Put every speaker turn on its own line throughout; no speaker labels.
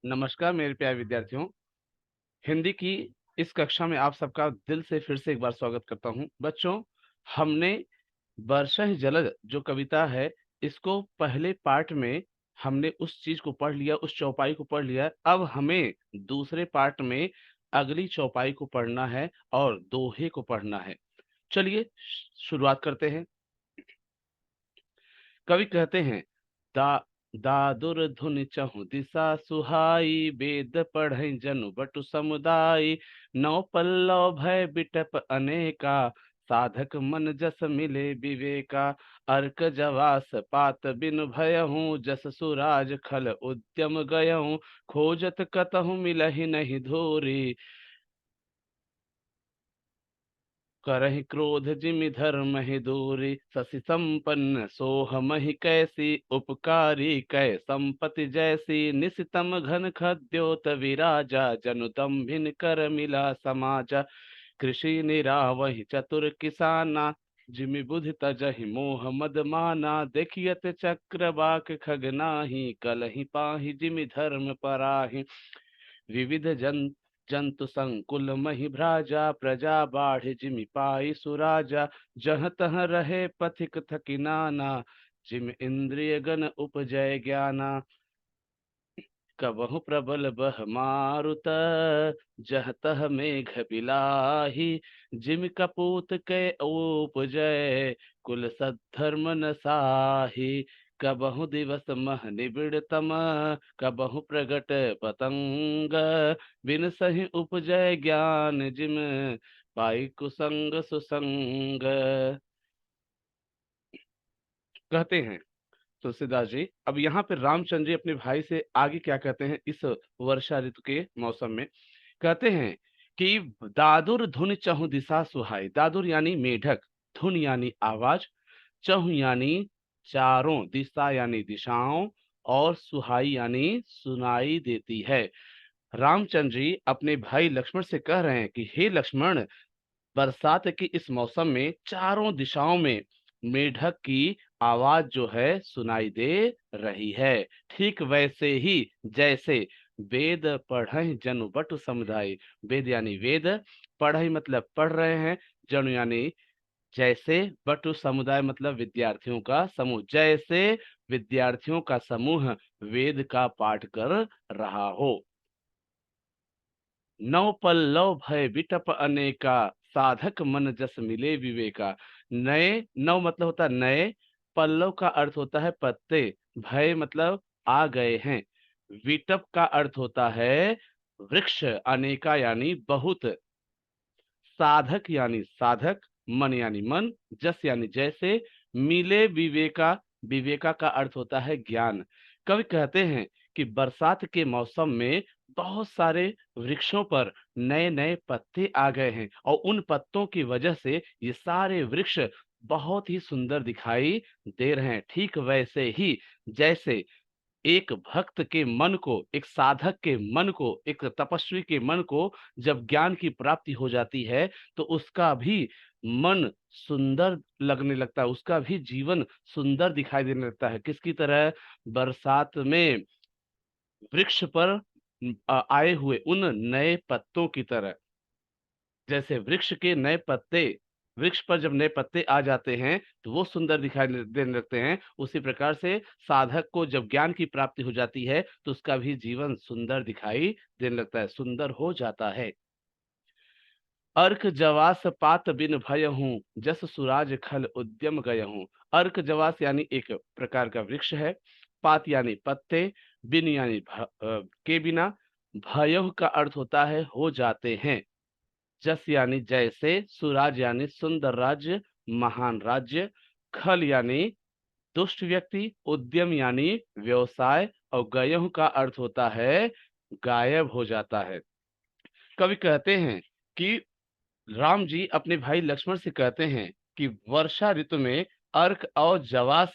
नमस्कार मेरे प्यारे विद्यार्थियों। हिंदी की इस कक्षा में आप सबका दिल से फिर से एक बार स्वागत करता हूं। बच्चों, हमने वर्षा ही जलद जो कविता है, इसको पहले पार्ट में हमने उस चीज को पढ़ लिया, उस चौपाई को पढ़ लिया। अब हमें दूसरे पार्ट में अगली चौपाई को पढ़ना है और दोहे को पढ़ना है। चलिए शुरुआत करते हैं। कवि कहते हैं, दा दादुर धुन चहु दिशा सुहाई, वेद पढ़ै जनु बटु समुदाय। नौ पल्लव भय बिटप अनेका, साधक मन जस मिले विवेका। अर्क जवास पात बिनु भयहूँ, जस सुराज खल उद्यम गयहूँ। खोजत कतहु मिलहि नहीं धूरी, करहि क्रोध जिमि धर्महि दूरी। शशि संपन्न सोह महि कैसी, उपकारी कै संपत्ति जैसी। निशितम घन खद्योत विराजा, जनु दंभिन कर मिला समाजा। कृषि निरावहि चतुर किसाना, जिमि बुद्धि तजहि मोह मद माना। देखियत चक्र बाक खगनाही, कलहि पाहि जिमि धर्म पराहि। विविध जंतु संकुल महि भ्राजा, प्रजा बाढ़ जिमि पाई सुराजा। जहाँ तहाँ रहे पथिक थकी नाना, जिम इंद्रिय गण उपजय ज्ञाना। कबहु प्रबल बह मारुत, जह तह मेघ बिलाही। जिम कपूत के उपजय, कुल सद्धर्म न साही। कबहु दिवस मह निबिड़ तम, कबहु प्रगट पतंग। बिन सही उपजय ज्ञान जिम, पाई कुसंग सुसंग। कहते हैं तुलसीदास जी, अब यहाँ पे रामचंद्र जी अपने भाई से आगे क्या कहते हैं इस वर्षा ऋतु के मौसम में। कहते हैं कि दादुर धुन चहु दिशा सुहाई। दादुर यानी मेढक, धुन यानी आवाज, चहु यानी चारों, दिशा यानी दिशाओं, और सुहाई यानी सुनाई देती है। रामचंद्र जी अपने भाई लक्ष्मण से कह रहे हैं कि हे लक्ष्मण, बरसात के इस मौसम में चारों दिशाओं में मेढक की आवाज जो है सुनाई दे रही है। ठीक वैसे ही जैसे वेद पढ़हि जनु बटु समुदाय। वेद यानी वेद, पढ़हि मतलब पढ़ रहे हैं, जनु यानी जैसे, बटु समुदाय मतलब विद्यार्थियों का समूह। जैसे विद्यार्थियों का समूह वेद का पाठ कर रहा हो। नौ पल्लव भय बिटप अनेका, साधक मन जस मिले विवेका। नए, नौ मतलब होता है नए, पल्लव का अर्थ होता है पत्ते, भय मतलब आ गए हैं, विटप का अर्थ होता है वृक्ष, अनेका यानी बहुत, साधक यानी साधक, मन यानी मन, जस यानी जैसे, मिले विवेका, विवेका का अर्थ होता है ज्ञान। कवि कहते हैं कि बरसात के मौसम में बहुत सारे वृक्षों पर नए नए पत्ते आ गए हैं, और उन पत्तों की वजह से ये सारे वृक्ष बहुत ही सुंदर दिखाई दे रहे हैं। ठीक वैसे ही जैसे एक भक्त के मन को, एक साधक के मन को, एक तपस्वी के मन को जब ज्ञान की प्राप्ति हो जाती है, तो उसका भी मन सुंदर लगने लगता है, उसका भी जीवन सुंदर दिखाई देने लगता है। किसकी तरह? बरसात में वृक्ष पर आए हुए उन नए पत्तों की तरह। जैसे वृक्ष के नए पत्ते, वृक्ष पर जब नए पत्ते आ जाते हैं तो वो सुंदर दिखाई देने लगते हैं, उसी प्रकार से साधक को जब ज्ञान की प्राप्ति हो जाती है तो उसका भी जीवन सुंदर दिखाई देने लगता है, सुंदर हो जाता है। अर्क जवास पात बिन भय हूँ, जस सुराज खल उद्यम गय हूँ। अर्क जवास यानी एक प्रकार का वृक्ष है, पात यानी पत्ते, बिन यानी के बिना, भय का अर्थ होता है हो जाते हैं, जस यानी जैसे, सुराज यानी सुंदर राज्य, महान राज्य, खल यानी दुष्ट व्यक्ति, उद्यम यानी व्यवसाय, और गयहु का अर्थ होता है गायब हो जाता है। कवि कहते हैं कि राम जी अपने भाई लक्ष्मण से कहते हैं कि वर्षा ऋतु में अर्क और जवास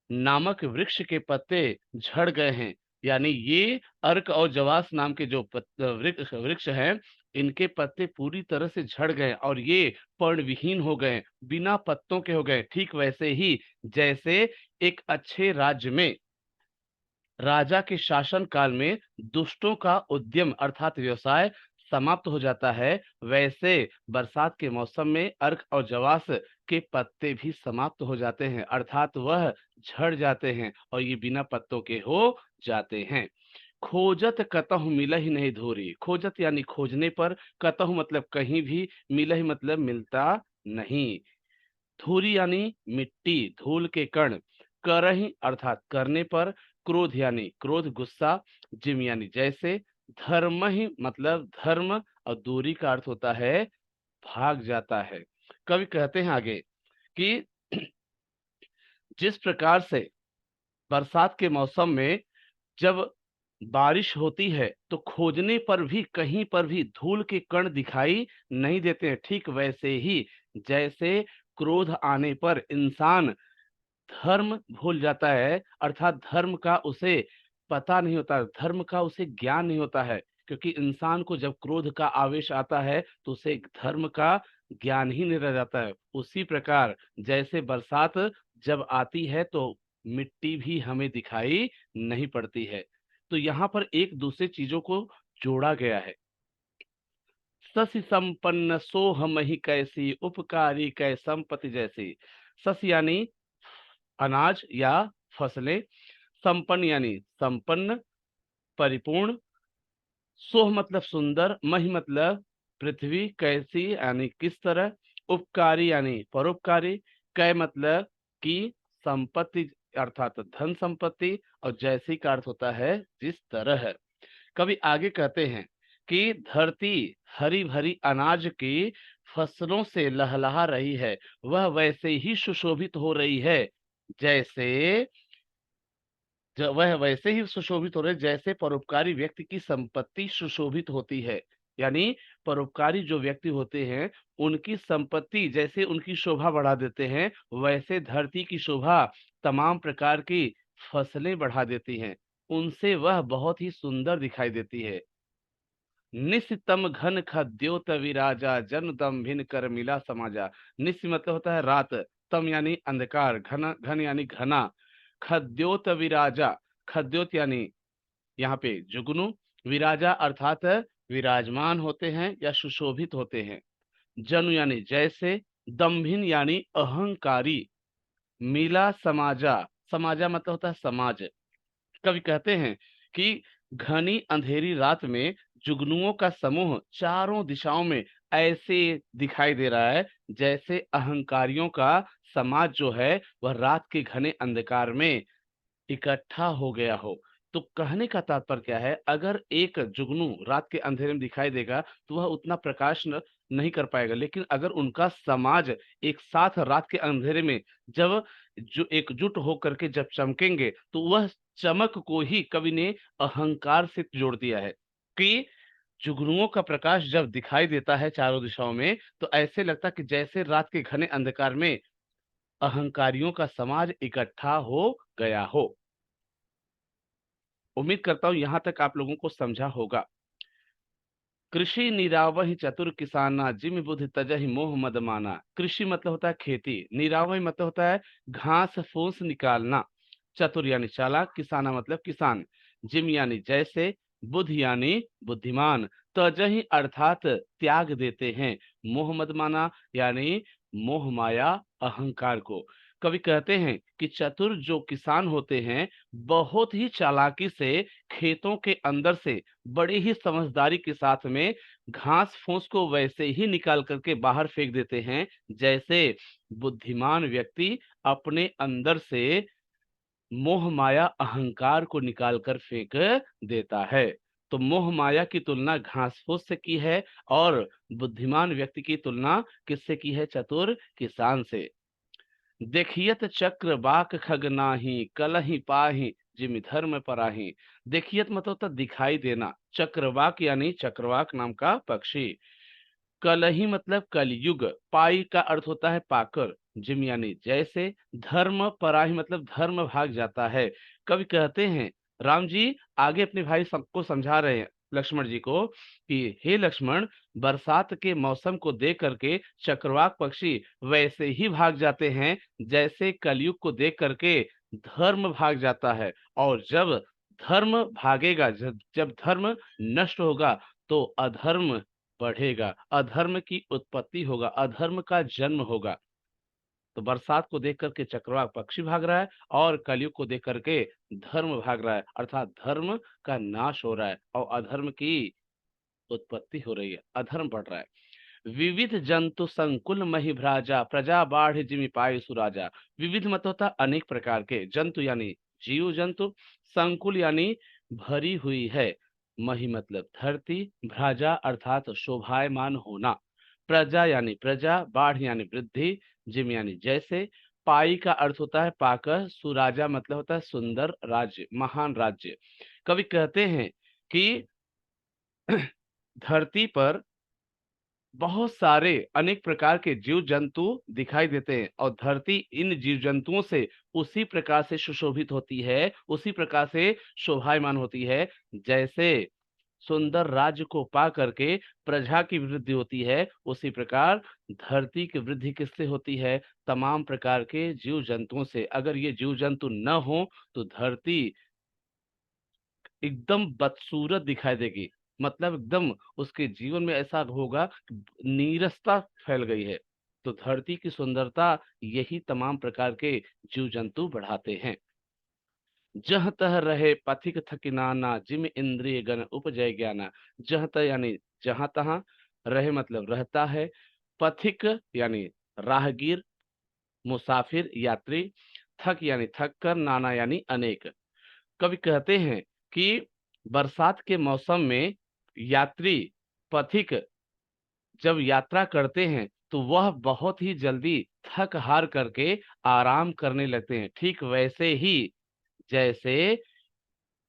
नामक वृक्ष के पत्ते झड़ गए हैं। यानी ये अर्क और जवास नाम के जो वृक्ष वृक्ष हैं, इनके पत्ते पूरी तरह से झड़ गए और ये पर्णविहीन हो गए, बिना पत्तों के हो गए। ठीक वैसे ही जैसे एक अच्छे राज्य में राजा के शासन काल में दुष्टों का उद्यम अर्थात व्यवसाय समाप्त हो जाता है, वैसे बरसात के मौसम में अर्क और जवास के पत्ते भी समाप्त हो जाते हैं, अर्थात वह झड़ जाते हैं और ये बिना पत्तों के हो जाते हैं। खोजत कतहु मिलहि नहीं धूरी, खोजत यानी खोजने पर, कतहु मतलब कहीं भी, मिलहि मतलब मिलता नहीं। धूरी यानी मिट्टी, धूल के कण, करहि अर्थात करने पर, क्रोध यानी क्रोध गुस्सा, जिम यानी जैसे, धर्म ही मतलब धर्म और दूरी का अर्थ होता है भाग जाता है। कवि कहते हैं आगे कि जिस प्रकार से बरसात के मौसम में जब बारिश होती है तो खोजने पर भी कहीं पर भी धूल के कण दिखाई नहीं देते हैं, ठीक वैसे ही जैसे क्रोध आने पर इंसान धर्म भूल जाता है, अर्थात धर्म का उसे पता नहीं होता, धर्म का उसे ज्ञान नहीं होता है, क्योंकि इंसान को जब क्रोध का आवेश आता है तो उसे धर्म का ज्ञान ही नहीं रह जाता है। उसी प्रकार जैसे बरसात जब आती है तो मिट्टी भी हमें दिखाई नहीं पड़ती है। तो यहाँ पर एक दूसरे चीजों को जोड़ा गया है। ससी संपन्न सोह मही कैसी, उपकारी कै संपत्ति जैसी। सस यानी अनाज या फसलें, संपन्न यानी संपन्न, परिपूर्ण, सोह मतलब सुंदर, मही मतलब पृथ्वी, कैसी यानी किस तरह, उपकारी यानी परोपकारी, कै मतलब कि संपत्ति अर्थात धन संपत्ति, और जैसी का अर्थ होता है जिस तरह है। कभी आगे कहते हैं कि धरती हरी भरी अनाज की फसलों से लहलहा रही है, वह वैसे ही सुशोभित हो रही है जैसे वह वैसे ही सुशोभित हो रहे जैसे परोपकारी व्यक्ति की संपत्ति सुशोभित होती है। यानी परोपकारी जो व्यक्ति होते हैं उनकी संपत्ति जैसे उनकी शोभा बढ़ा देते हैं, वैसे धरती की शोभा तमाम प्रकार की फसलें बढ़ा देती हैं, उनसे वह बहुत ही सुंदर दिखाई देती है। निशितम घन खद्योत विराजा, जन दम भिन कर मिला समाजा। निश मतलब होता है रात, तम यानी अंधकार, घन घन यानी घना, खद्योत विराजा, खद्योत यानी यहाँ पे जुगनू, विराजा अर्थात विराजमान होते हैं या सुशोभित होते हैं, जनु यानी जैसे, दम्भिन यानी अहंकारी, मिला समाजा, समाजा मतलब होता है समाज। कवि कहते हैं कि घनी अंधेरी रात में जुगनुओं का समूह चारों दिशाओं में ऐसे दिखाई दे रहा है जैसे अहंकारियों का समाज जो है वह रात के घने अंधकार में इकट्ठा हो गया हो। तो कहने का तात्पर्य क्या है, अगर एक जुगनू रात के अंधेरे में दिखाई देगा तो वह उतना प्रकाश नहीं कर पाएगा, लेकिन अगर उनका समाज एक साथ रात के अंधेरे में जब जो एकजुट होकर के जब चमकेंगे तो वह चमक को ही कवि ने अहंकार से जोड़ दिया है कि जुगनुओं का प्रकाश जब दिखाई देता है चारों दिशाओं में तो ऐसे लगता है कि जैसे रात के घने अंधकार में अहंकारियों का समाज इकट्ठा हो गया हो। उम्मीद करता हूँ यहाँ तक आप लोगों को समझा होगा। कृषि निरावहि चतुर किसाना, जिम बुद्धि तजहि मोह मद माना। कृषि मतलब होता है खेती, निरावहि मतलब होता है घास फूस निकालना, चतुर यानी चालाक, किसाना मतलब किसान, जिम यानी जैसे, बुद्ध यानी बुद्धिमान, तजहि अर्थात त्याग देते हैं, मोह मद माना यानी मोह माया अहंकार को। कवि कहते हैं कि चतुर जो किसान होते हैं बहुत ही चालाकी से खेतों के अंदर से बड़ी ही समझदारी के साथ में घास फूस को वैसे ही निकाल करके बाहर फेंक देते हैं जैसे बुद्धिमान व्यक्ति अपने अंदर से मोह माया अहंकार को निकाल कर फेंक देता है। तो मोह माया की तुलना घास फूस से की है और बुद्धिमान व्यक्ति की तुलना किससे की है, चतुर किसान से। देखियत चक्र बाक खग नाही, कलहि पाही जिमि धर्म पराही। देखियत मतलब होता दिखाई देना, चक्रवाक यानी चक्रवाक नाम का पक्षी, कलहि मतलब कलयुग, पाई का अर्थ होता है पाकर, जिम यानी जैसे, धर्म पराही मतलब धर्म भाग जाता है। कवि कहते हैं राम जी आगे अपने भाई सबको समझा रहे हैं लक्ष्मण जी को कि हे लक्ष्मण, बरसात के मौसम को देख करके चक्रवाक पक्षी वैसे ही भाग जाते हैं जैसे कलयुग को देख करके धर्म भाग जाता है। और जब धर्म भागेगा, जब जब धर्म नष्ट होगा तो अधर्म बढ़ेगा, अधर्म की उत्पत्ति होगा, अधर्म का जन्म होगा। तो बरसात को देख करके चक्रवात पक्षी भाग रहा है और कलयुग को देख करके धर्म भाग रहा है, अर्थात धर्म का नाश हो रहा है और अधर्म की उत्पत्ति हो रही है, अधर्म बढ़ रहा है। विविध जंतु संकुल मही भ्राजा, प्रजा बाढ़ जिमि पाई सुराजा। विविध मत होता अनेक प्रकार के, जंतु यानी जीव जंतु, संकुल यानी भरी हुई है, मही मतलब धरती, भ्राजा अर्थात शोभायमान होना, प्रजा यानी प्रजा, बाढ़ यानी वृद्धि, जिम यानी जैसे, पाई का अर्थ होता है पाकर, सुराजा मतलब होता है सुंदर राज्य, महान राज्य। कवि कहते हैं कि धरती पर बहुत सारे अनेक प्रकार के जीव जंतु दिखाई देते हैं और धरती इन जीव जंतुओं से उसी प्रकार से सुशोभित होती है, उसी प्रकार से शोभायमान होती है, जैसे सुंदर राज्य को पा करके प्रजा की वृद्धि होती है, उसी प्रकार धरती की वृद्धि किससे होती है? तमाम प्रकार के जीव जंतुओं से। अगर ये जीव जंतु न हो तो धरती एकदम बदसूरत दिखाई देगी, मतलब एकदम उसके जीवन में ऐसा होगा कि नीरसता फैल गई है। तो धरती की सुंदरता यही तमाम प्रकार के जीव जंतु बढ़ाते हैं। जह तह रहे पथिक थकिनाना, जिम इंद्रिय गण उपजय ज्ञाना। जह तह यानी जहां तहां, रहे मतलब रहता है, पथिक यानी राहगीर, मुसाफिर यात्री, थक यानी थक कर, नाना यानी अनेक। कवि कहते हैं कि बरसात के मौसम में यात्री, पथिक जब यात्रा करते हैं तो वह बहुत ही जल्दी थक हार करके आराम करने लगते हैं। ठीक वैसे ही जैसे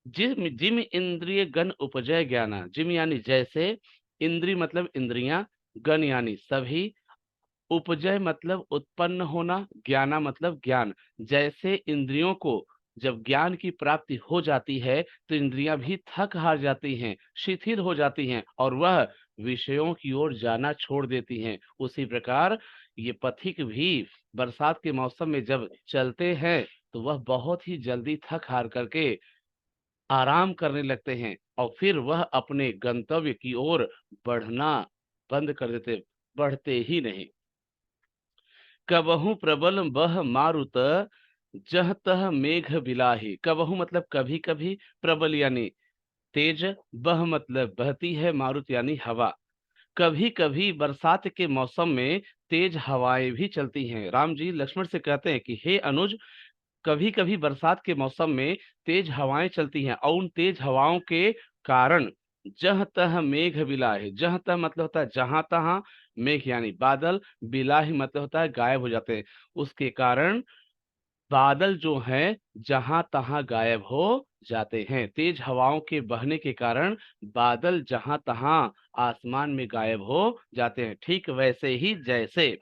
जिम जिम इंद्रिय गण उपजय ज्ञाना, जिम यानी जैसे, इंद्रिय मतलब इंद्रियां, गण यानी सभी, उपजय मतलब उत्पन्न होना, ज्ञाना मतलब ज्ञान। जैसे इंद्रियों को जब ज्ञान की प्राप्ति हो जाती है तो इंद्रियां भी थक हार जाती हैं, शिथिल हो जाती हैं और वह विषयों की ओर जाना छोड़ देती हैं। उसी प्रकार ये पथिक भी बरसात के मौसम में जब चलते हैं तो वह बहुत ही जल्दी थक हार करके आराम करने लगते हैं और फिर वह अपने गंतव्य की ओर बढ़ना बंद कर देते, बढ़ते ही नहीं। कबहू प्रबल बह मारुत, जह तह मेघ बिलाही। कबहू मतलब कभी कभी, प्रबल यानी तेज, बह मतलब बहती है, मारुत यानी हवा। कभी कभी बरसात के मौसम में तेज हवाएं भी चलती हैं। राम जी लक्ष्मण से कहते हैं कि हे अनुज, कभी कभी बरसात के मौसम में तेज हवाएं चलती हैं और उन तेज हवाओं के कारण जह तह मेघ बिलाहे, जह तह मतलब होता है जहां तहां, मेघ यानी बादल, बिलाही मतलब होता है गायब हो जाते हैं। उसके कारण बादल जो हैं जहां तहां गायब हो जाते हैं। तेज हवाओं के बहने के कारण बादल जहां तहां आसमान में गायब हो जाते हैं। ठीक वैसे ही जैसे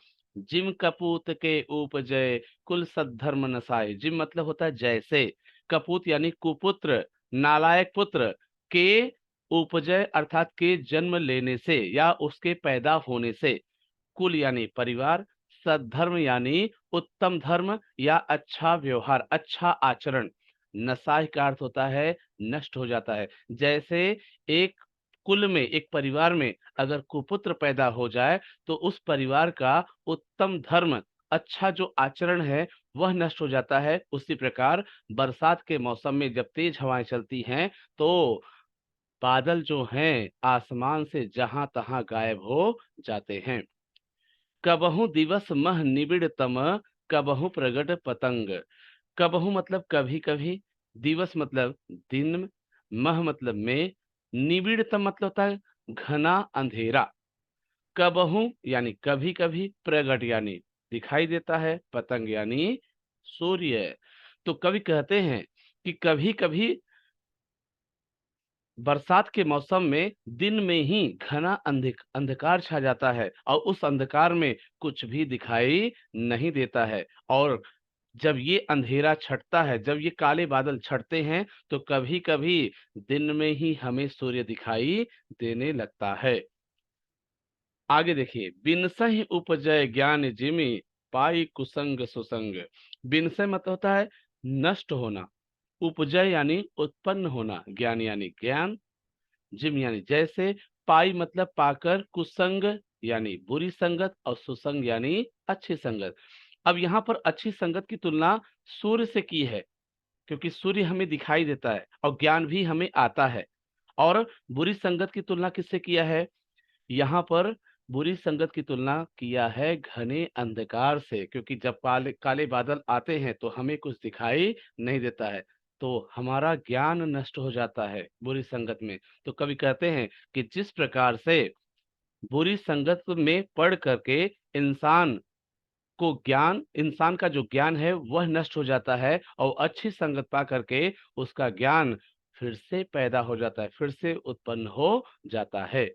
जिम कपूत के उपजय कुल सद्धर्म नसाए। जिम मतलब होता है जैसे, कपूत यानी कुपुत्र, नालायक पुत्र, के उपजय अर्थात के जन्म लेने से या उसके पैदा होने से, कुल यानी परिवार, सद्धर्म यानी उत्तम धर्म या अच्छा व्यवहार, अच्छा आचरण, नसाई का अर्थ होता है नष्ट हो जाता है। जैसे एक कुल में, एक परिवार में अगर कुपुत्र पैदा हो जाए तो उस परिवार का उत्तम धर्म, अच्छा जो आचरण है वह नष्ट हो जाता है। उसी प्रकार बरसात के मौसम में जब तेज हवाएं चलती हैं तो बादल जो हैं आसमान से जहां तहां गायब हो जाते हैं। कबहु दिवस मह निबिड़ तम, कबहु प्रगट पतंग। कबहु मतलब कभी कभी, दिवस मतलब दिन, मह मतलब में, निबिड़ तम मतलब होता है घना अंधेरा, कबहु यानी कभी कभी, प्रगट यानी दिखाई देता है, पतंग यानी सूर्य। तो कवि कहते हैं कि कभी कभी बरसात के मौसम में दिन में ही घना अंधकार छा जाता है और उस अंधकार में कुछ भी दिखाई नहीं देता है। और जब ये अंधेरा छटता है, जब ये काले बादल छटते हैं तो कभी कभी दिन में ही हमें सूर्य दिखाई देने लगता है। आगे देखिए, बिनसहि उपजय ज्ञान जिमि, पाई कुसंग सुसंग। बिनसय मतलब होता है नष्ट होना, उपजय यानी उत्पन्न होना, ज्ञान यानी ज्ञान, जिम यानी जैसे, पाई मतलब पाकर, कुसंग यानी बुरी संगत और सुसंग यानी अच्छी संगत। अब यहाँ पर अच्छी संगत की तुलना सूर्य से की है, क्योंकि सूर्य हमें दिखाई देता है और ज्ञान भी हमें आता है। और बुरी संगत की तुलना किससे किया है? यहाँ पर बुरी संगत की तुलना किया है घने अंधकार से, क्योंकि जब काले काले बादल आते हैं तो हमें कुछ दिखाई नहीं देता है, तो हमारा ज्ञान नष्ट हो जाता है बुरी संगत में। तो कवि कहते हैं कि जिस प्रकार से बुरी संगत में पढ़ करके इंसान इंसान का जो ज्ञान है वह नष्ट हो जाता है, और अच्छी संगत पा करके उसका ज्ञान फिर से पैदा हो जाता है, फिर से उत्पन्न हो जाता है।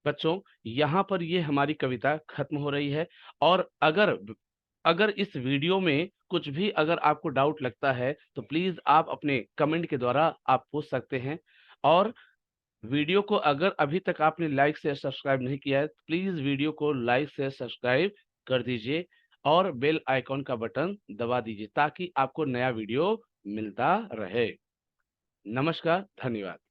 बच्चों, यहाँ पर ये हमारी कविता खत्म हो रही है। और अगर इस वीडियो में कुछ भी अगर आपको डाउट लगता है तो प्लीज आप अपने कमेंट के द्वारा आप पूछ सकते हैं। और वीडियो को अगर अभी तक आपने लाइक से सब्सक्राइब नहीं किया है तो प्लीज वीडियो को लाइक से सब्सक्राइब कर दीजिए और बेल आइकॉन का बटन दबा दीजिए ताकि आपको नया वीडियो मिलता रहे। नमस्कार, धन्यवाद।